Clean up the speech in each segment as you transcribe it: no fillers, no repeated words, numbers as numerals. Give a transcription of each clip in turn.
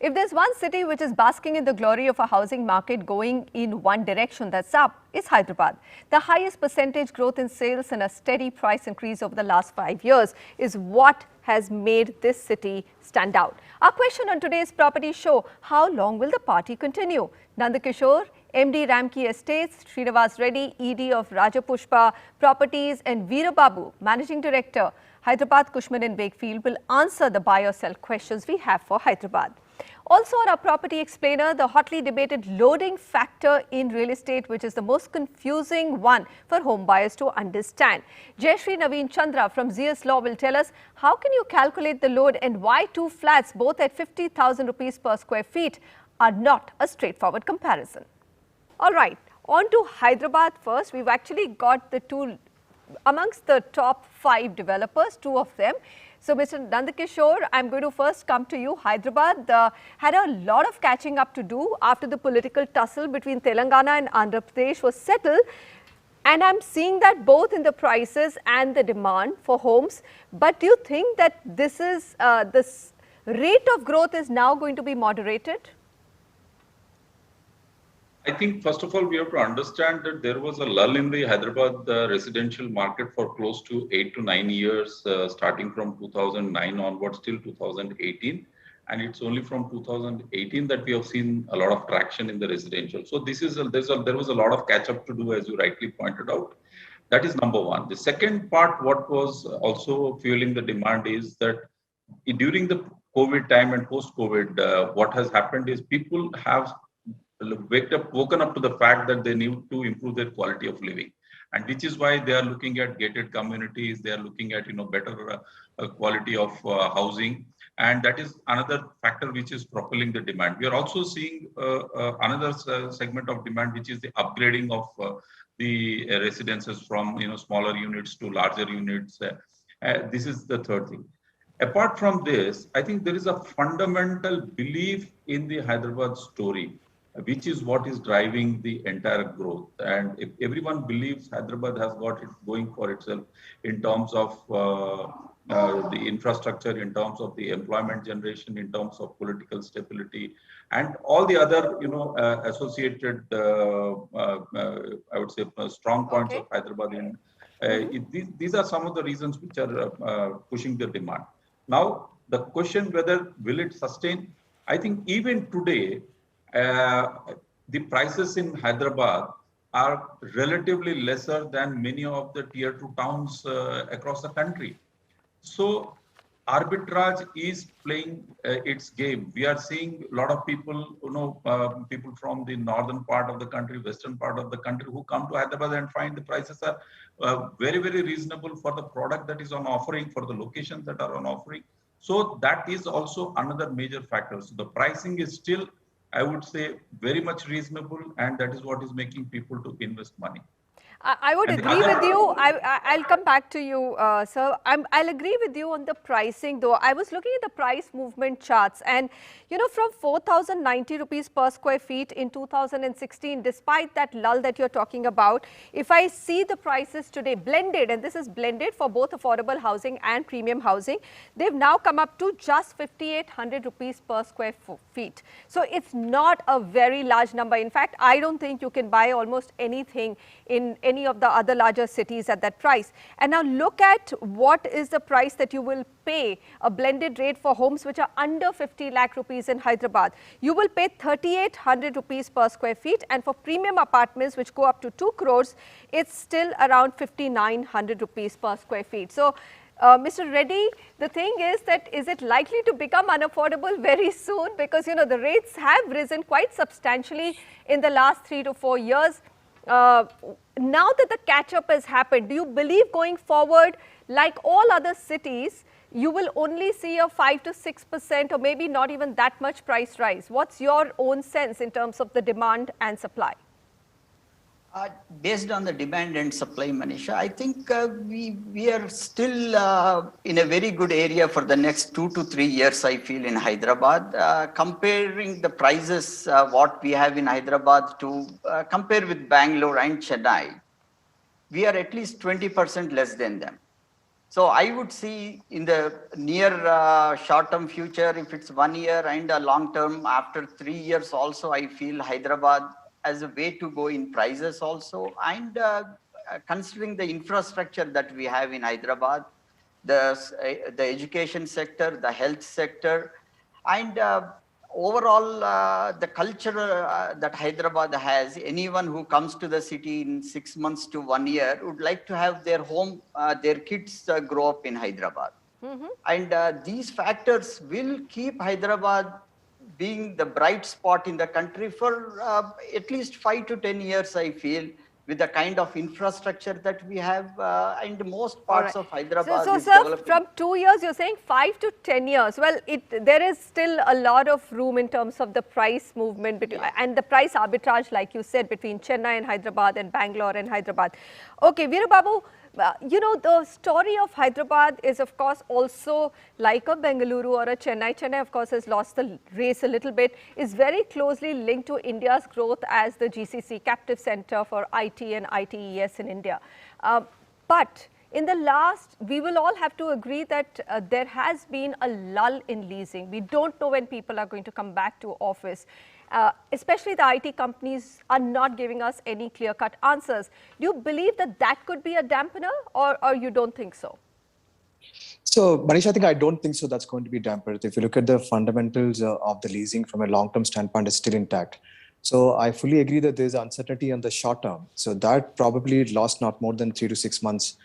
If there's one city which is basking in the glory of a housing market going in one direction, that's up, is Hyderabad. The highest percentage growth in sales and a steady price increase over the last 5 years is what has made this city stand out. Our question on today's property show: how long will the party continue? Nandakishore, MD Ramki Estates, Srinivas Reddy, ED of Rajapushpa Properties, and Veerababu, Managing Director, Hyderabad Cushman and Wakefield, will answer the buy or sell questions we have for Hyderabad. Also on our property explainer, the hotly debated loading factor in real estate, which is the most confusing one for home buyers to understand. Jayashree Naveen Chandra from ZS Law will tell us how can you calculate the load and why two flats both at 50,000 rupees per square feet are not a straightforward comparison. All right, on to Hyderabad first. We've actually got the two amongst the top 5 developers, 2 of them. So, Mr. Nandakishore, I'm going to first come to you. Hyderabad had a lot of catching up to do after the political tussle between Telangana and Andhra Pradesh was settled. And I'm seeing that both in the prices and the demand for homes. But do you think that this is this rate of growth is now going to be moderated? I think first of all, we have to understand that there was a lull in the Hyderabad residential market for close to 8 to 9 years, starting from 2009 onwards till 2018. And it's only from 2018 that we have seen a lot of traction in the residential. So this is there was a lot of catch up to do, as you rightly pointed out. That is number one. The second part, what was also fueling the demand, is that during the COVID time and post-COVID, what has happened is people have woken up to the fact that they need to improve their quality of living, and which is why they are looking at gated communities. They are looking at better quality of housing, and that is another factor which is propelling the demand. We are also seeing another segment of demand, which is the upgrading of the residences from smaller units to larger units. This is the third thing. Apart from this, I think there is a fundamental belief in the Hyderabad story, which is what is driving the entire growth. And if everyone believes Hyderabad has got it going for itself in terms of the infrastructure, in terms of the employment generation, in terms of political stability, and all the other associated, I would say, strong points of Hyderabad. These are some of the reasons which are pushing the demand. Now, the question whether will it sustain, I think even today, the prices in Hyderabad are relatively lesser than many of the tier 2 towns across the country. So arbitrage is playing its game. We are seeing a lot of people, people from the northern part of the country, western part of the country, who come to Hyderabad and find the prices are very, very reasonable for the product that is on offering, for the locations that are on offering. So that is also another major factor. So the pricing is still, I would say, very much reasonable, and that is what is making people to invest money. I would agree with you. I'll come back to you, sir. I'll agree with you on the pricing, though. I was looking at the price movement charts, and from 4,090 rupees per square feet in 2016, despite that lull that you're talking about, if I see the prices today blended, and this is blended for both affordable housing and premium housing, they've now come up to just 5,800 rupees per square feet. So it's not a very large number. In fact, I don't think you can buy almost anything in any of the other larger cities at that price. And now look at what is the price that you will pay, a blended rate for homes which are under 50 lakh rupees in Hyderabad. You will pay 3,800 rupees per square feet, and for premium apartments which go up to 2 crores, it's still around 5,900 rupees per square feet. So Mr. Reddy, the thing is that is it likely to become unaffordable very soon? Because the rates have risen quite substantially in the last 3 to 4 years. Now that the catch-up has happened, do you believe going forward, like all other cities, you will only see a 5 to 6% or maybe not even that much price rise? What's your own sense in terms of the demand and supply? Based on the demand and supply, Manisha, I think we are still in a very good area for the next 2 to 3 years, I feel, in Hyderabad. Comparing the prices, what we have in Hyderabad to compare with Bangalore and Chennai, we are at least 20% less than them. So I would see in the near short-term future, if it's 1 year, and long-term after 3 years also, I feel Hyderabad as a way to go in prices also. And considering the infrastructure that we have in Hyderabad, the education sector, the health sector, and overall the culture that Hyderabad has, anyone who comes to the city in 6 months to 1 year would like to have their home, their kids grow up in Hyderabad. And these factors will keep Hyderabad being the bright spot in the country for at least 5 to 10 years, I feel, with the kind of infrastructure that we have, and most All parts right. of Hyderabad So is sir, developing. from 2 years, you're saying 5 to 10 years. Well, there is still a lot of room in terms of the price movement between, and the price arbitrage, like you said, between Chennai and Hyderabad and Bangalore and Hyderabad. Okay, Veerababu, you know, the story of Hyderabad is, of course, also like a Bengaluru or a Chennai. Chennai, of course, has lost the race a little bit, is very closely linked to India's growth as the GCC, captive center for IT and ITES in India. But in the last, we will all have to agree that there has been a lull in leasing. We don't know when people are going to come back to office. Especially the IT companies are not giving us any clear-cut answers. Do you believe that that could be a dampener, or you don't think so? So, Manish, I think I don't think so that's going to be dampened. If you look at the fundamentals of the leasing from a long-term standpoint, is still intact. So I fully agree that there's uncertainty on the short term. So that probably lost not more than 3 to 6 months,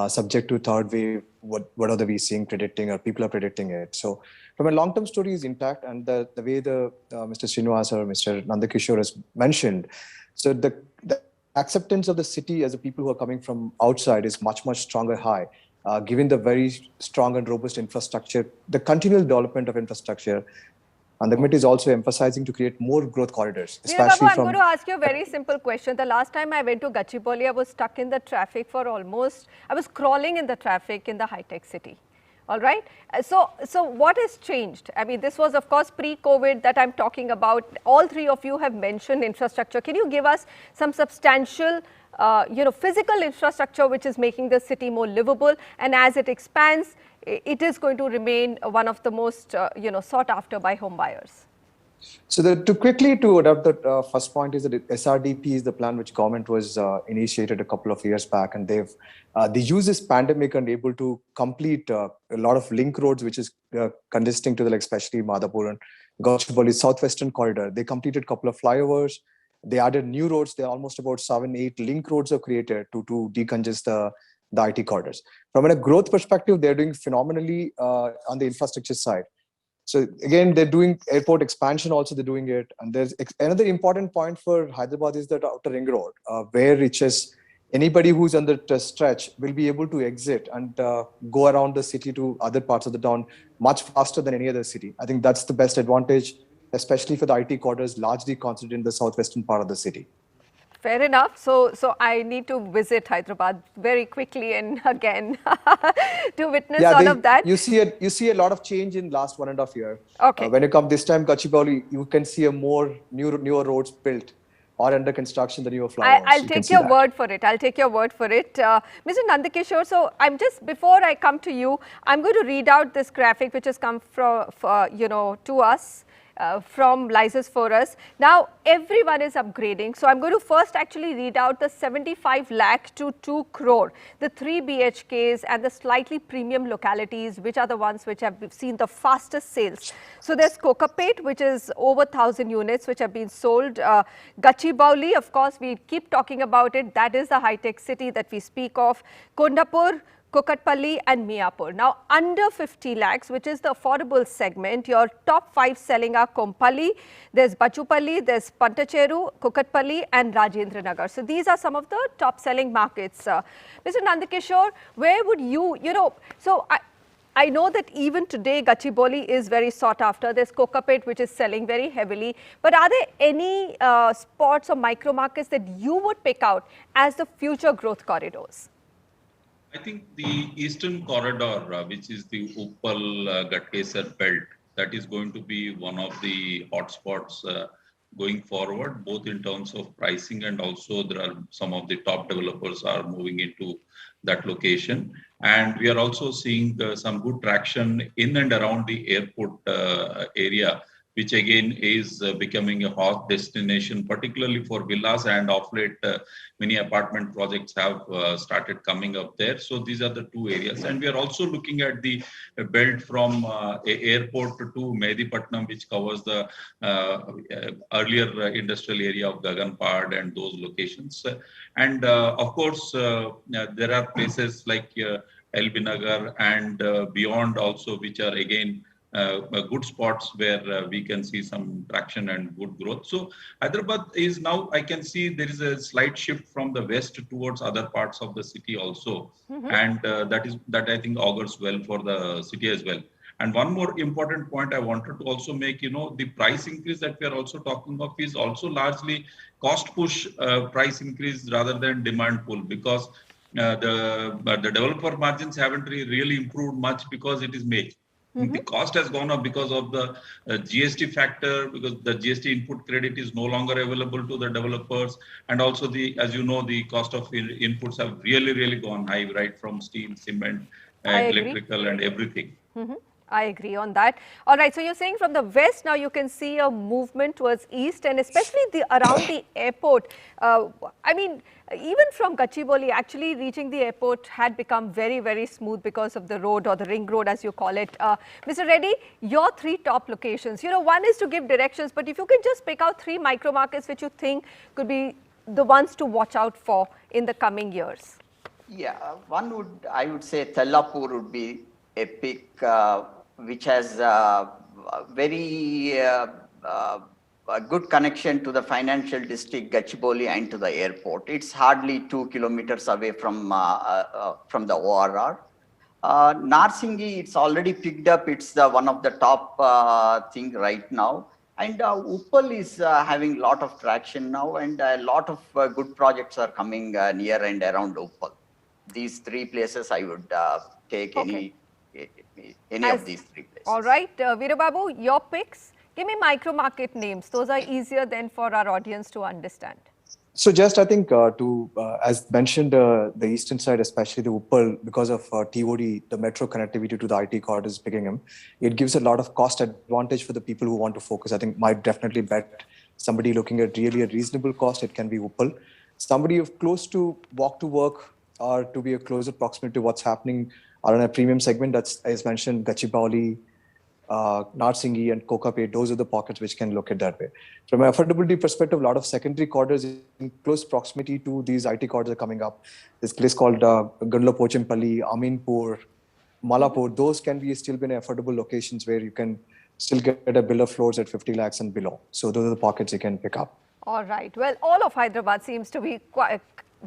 subject to third wave, what are the we seeing predicting, or people are predicting it. So from a long-term story is intact, and the way the Mr. Srinivas or Mr. Nandakishore has mentioned, so the acceptance of the city as the people who are coming from outside is much stronger high, given the very strong and robust infrastructure, the continual development of infrastructure. And the government is also emphasizing to create more growth corridors, especially I'm going to ask you a very simple question. The last time I went to Gachibowli, I was stuck in the traffic for almost, I was crawling in the traffic in the high-tech city. All right. So what has changed? I mean, this was, of course, pre-COVID that I'm talking about. All three of you have mentioned infrastructure. Can you give us some substantial, physical infrastructure which is making the city more livable? And as it expands, it is going to remain one of the most, sought after by home buyers. So to adapt the first point is that SRDP is the plan which government was initiated a couple of years back, and they use this pandemic and able to complete a lot of link roads, which is congesting to especially Madhapur and Gachibowli southwestern corridor. They completed a couple of flyovers. They added new roads. There are almost about 7-8 link roads are created to decongest the IT corridors. From a growth perspective, they're doing phenomenally on the infrastructure side. So again, they're doing airport expansion also, they're doing it. And there's another important point for Hyderabad is that outer ring road, where it's just anybody who's on the stretch will be able to exit and go around the city to other parts of the town much faster than any other city. I think that's the best advantage, especially for the IT corridors largely concentrated in the southwestern part of the city. Fair enough. So I need to visit Hyderabad very quickly and again to witness all of that. You see a lot of change in last 1.5 years. Okay. When you come this time, Gachibowli, you can see a more newer roads built or under construction than newer flyovers. I'll take your word for it. I'll take your word for it. Mr. Nandakishore, so before I come to you, I'm going to read out this graphic which has come from, to us. From Lysis for us. Now, everyone is upgrading. So, I'm going to first actually read out the 75 lakh to 2 crore, the 3 BHKs and the slightly premium localities, which are the ones which have seen the fastest sales. So, there's Kokapet, which is over 1,000 units, which have been sold. Gachibowli, of course, we keep talking about it. That is the high-tech city that we speak of. Kondapur, Kukatpalli and Miapur. Now, under 50 lakhs, which is the affordable segment, your top 5 selling are Kompally, there's Bachupalli, there's Pantacheru, Kukatpalli and Rajendra Nagar. So, these are some of the top selling markets. Mr. Nandakishore, where would so I know that even today Gachibowli is very sought after. There's Kokapet, which is selling very heavily. But are there any spots or micro markets that you would pick out as the future growth corridors? I think the eastern corridor, which is the Uppal Gatkesar belt, that is going to be one of the hotspots going forward, both in terms of pricing and also there are some of the top developers are moving into that location. And we are also seeing some good traction in and around the airport area, which again is becoming a hot destination, particularly for villas, and of late many apartment projects have started coming up there. So these are the two areas. And we are also looking at the belt from airport to Medipatnam, which covers the earlier industrial area of Gaganpad and those locations. And of course, there are places like LB Nagar and beyond also, which are again good spots where we can see some traction and good growth. So Hyderabad is now, I can see there is a slight shift from the west towards other parts of the city also. And that I think augurs well for the city as well. And one more important point I wanted to also make, the price increase that we are also talking of is also largely cost push price increase rather than demand pull, because the developer margins haven't really improved much because it is May. The cost has gone up because of the GST factor, because the GST input credit is no longer available to the developers. And also as you know, the cost of inputs have really gone high, right, from steel, cement, electrical and everything. I agree on that. All right, so you're saying from the west now you can see a movement towards east, and especially around the airport. I mean, even from Gachibowli, actually reaching the airport had become very smooth because of the road, or the ring road as you call it. Mr. Reddy, your three top locations, one is to give directions, but if you can just pick out three micro markets which you think could be the ones to watch out for in the coming years. Yeah, I would say Tellapur would be a pick, which has very a good connection to the financial district, Gachibowli, and to the airport. It's hardly 2 kilometers away from the ORR. Narsinghi, it's already picked up. It's one of the top thing right now. And Uppal is having a lot of traction now, and a lot of good projects are coming near and around Uppal. These three places I would take any of these three places. All right, Veerababu, your picks. Give me micro market names. Those are easier then for our audience to understand. So just I think as mentioned, the eastern side, especially the Uppal, because of TOD, the metro connectivity to the IT corridor is picking up. It gives a lot of cost advantage for the people who want to focus. I think might definitely bet somebody looking at really a reasonable cost, it can be Uppal. Somebody of close to walk to work or to be a closer proximity to what's happening are in a premium segment. That's, as mentioned, Gachibowli, Narsinghi and Kokapet, those are the pockets which can look at that way. From an affordability perspective, a lot of secondary corridors in close proximity to these IT corridors are coming up. This place called Gandla Pochimpalli, Aminpur, Malapur, those can be still been affordable locations where you can still get a bill of floors at 50 lakhs and below. So those are the pockets you can pick up. All right. Well, all of Hyderabad seems to be quite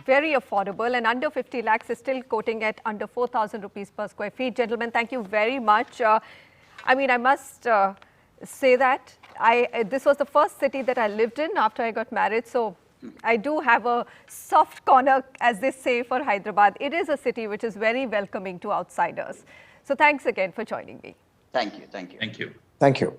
very affordable, and under 50 lakhs is still quoting at under 4,000 rupees per square feet. Gentlemen, thank you very much. I mean, I must say that this was the first city that I lived in after I got married. So I do have a soft corner, as they say, for Hyderabad. It is a city which is very welcoming to outsiders. So thanks again for joining me. Thank you. Thank you. Thank you. Thank you.